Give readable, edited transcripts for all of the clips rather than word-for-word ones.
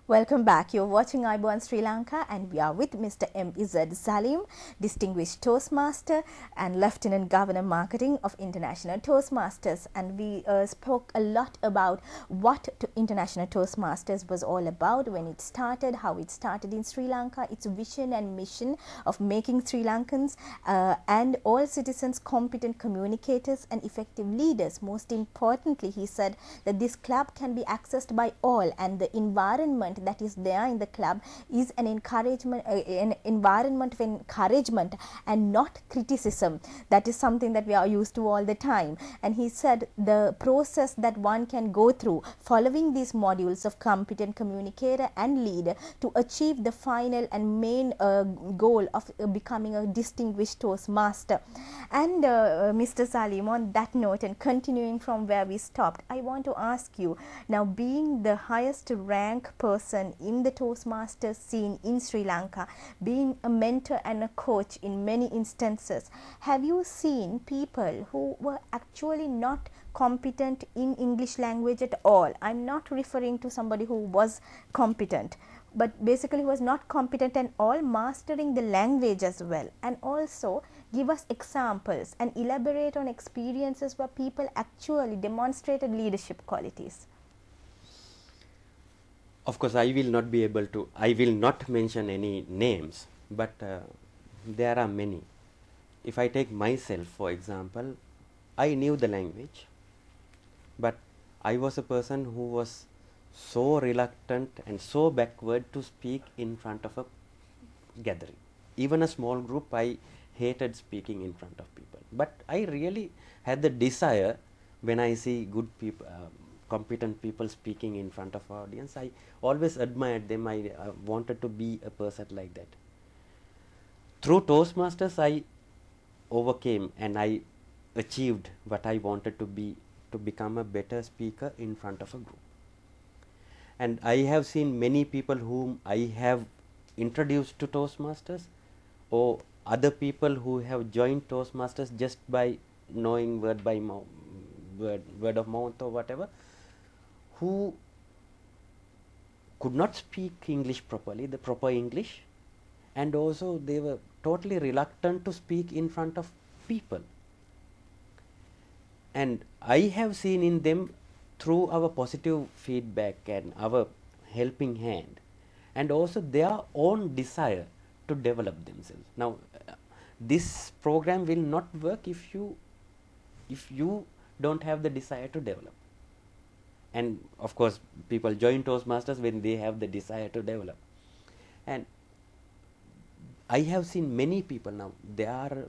Welcome back. You're watching Ayubowan Sri Lanka and we are with Mr. M.Z. Saleem, Distinguished Toastmaster and Lieutenant Governor Marketing of International Toastmasters. And we spoke a lot about what International Toastmasters was all about, when it started, how it started in Sri Lanka, its vision and mission of making Sri Lankans and all citizens competent communicators and effective leaders. Most importantly, he said that this club can be accessed by all, and the environment that is there in the club is an encouragement, an environment of encouragement and not criticism. That is something that we are used to all the time. And he said the process that one can go through following these modules of competent communicator and leader to achieve the final and main goal of becoming a distinguished Toastmaster. And Mr. Saleem, on that note and continuing from where we stopped, I want to ask you, now being the highest rank person in the Toastmasters scene in Sri Lanka, being a mentor and a coach in many instances, have you seen people who were actually not competent in English language at all? I'm not referring to somebody who was competent, but basically was not competent and all, mastering the language as well. And also give us examples and elaborate on experiences where people actually demonstrated leadership qualities. Of course, I will not mention any names, but there are many. If I take myself, for example, I knew the language, but I was a person who was so reluctant and so backward to speak in front of a gathering. Even a small group, I hated speaking in front of people. But I really had the desire when I see good people, competent people speaking in front of our audience. I always admired them. I wanted to be a person like that. Through Toastmasters, I overcame and I achieved what I wanted to be, to become a better speaker in front of a group. And I have seen many people whom I have introduced to Toastmasters, or other people who have joined Toastmasters just by knowing word of mouth or whatever, who could not speak English properly, the proper English, and also they were totally reluctant to speak in front of people. And I have seen in them, through our positive feedback and our helping hand, and also their own desire to develop themselves. Now, this program will not work if you don't have the desire to develop. And of course, people join Toastmasters when they have the desire to develop. And I have seen many people now. There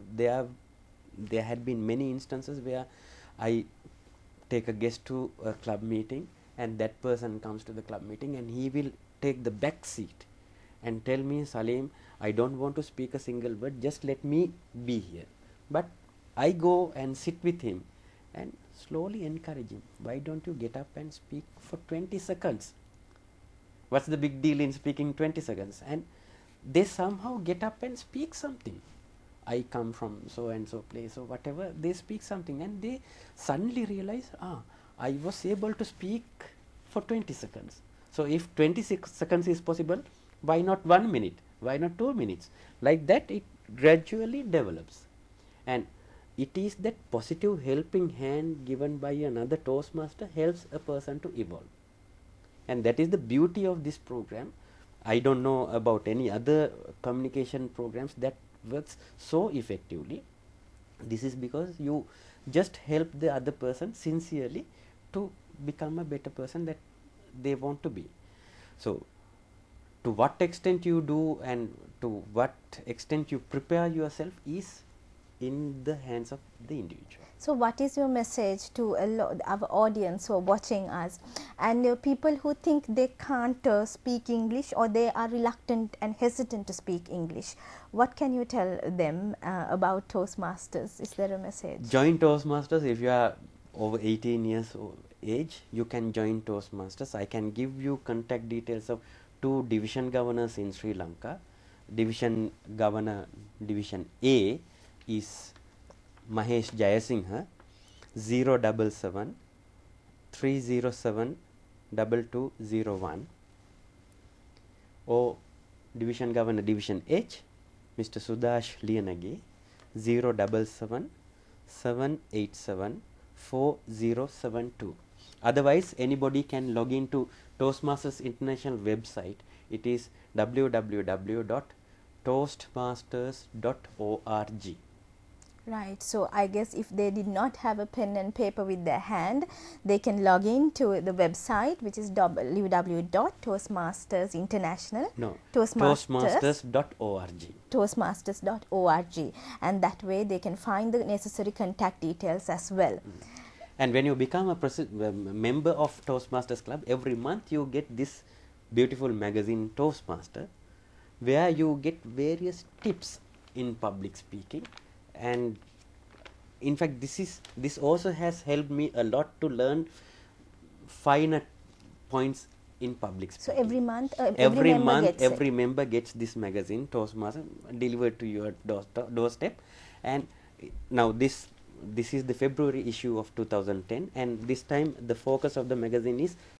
had been many instances where I take a guest to a club meeting, and that person comes to the club meeting and he will take the back seat and tell me, Saleem, I don't want to speak a single word, just let me be here. But I go and sit with him and slowly encourage him. Why don't you get up and speak for 20 seconds? What's the big deal in speaking 20 seconds? And they somehow get up and speak something. I come from so and so place or whatever, they speak something and they suddenly realize, I was able to speak for 20 seconds. So if 26 seconds is possible, why not 1 minute? Why not 2 minutes? Like that, it gradually develops. And it is that positive helping hand given by another Toastmaster helps a person to evolve. And that is the beauty of this program. I don't know about any other communication programs that works so effectively. This is because you just help the other person sincerely to become a better person that they want to be. So, to what extent you do and to what extent you prepare yourself is in the hands of the individual. So what is your message to our audience who are watching us, and people who think they can't speak English, or they are reluctant and hesitant to speak English? What can you tell them about Toastmasters? Is there a message? Join Toastmasters. If you are over 18 years of age, you can join Toastmasters. I can give you contact details of 2 division governors in Sri Lanka. Division Governor Division A is Mahesh Jayasinghe, 077 307 2201, or Division Governor Division H, Mr. Sudash Liyanage, 077 787 4072. Otherwise, anybody can log into Toastmasters International website. It is www.toastmasters.org. Right, so I guess if they did not have a pen and paper with their hand, they can log in to the website, which is www.toastmastersinternational. No, Toastmasters. toastmasters.org. Toastmasters.org, and that way they can find the necessary contact details as well. And when you become a member of Toastmasters Club, every month you get this beautiful magazine Toastmaster, where you get various tips in public speaking. And in fact, this also has helped me a lot to learn finer points in public speaking. So every month, every member gets this magazine Toastmaster delivered to your doorstep. And now this is the February issue of 2010, and this time the focus of the magazine is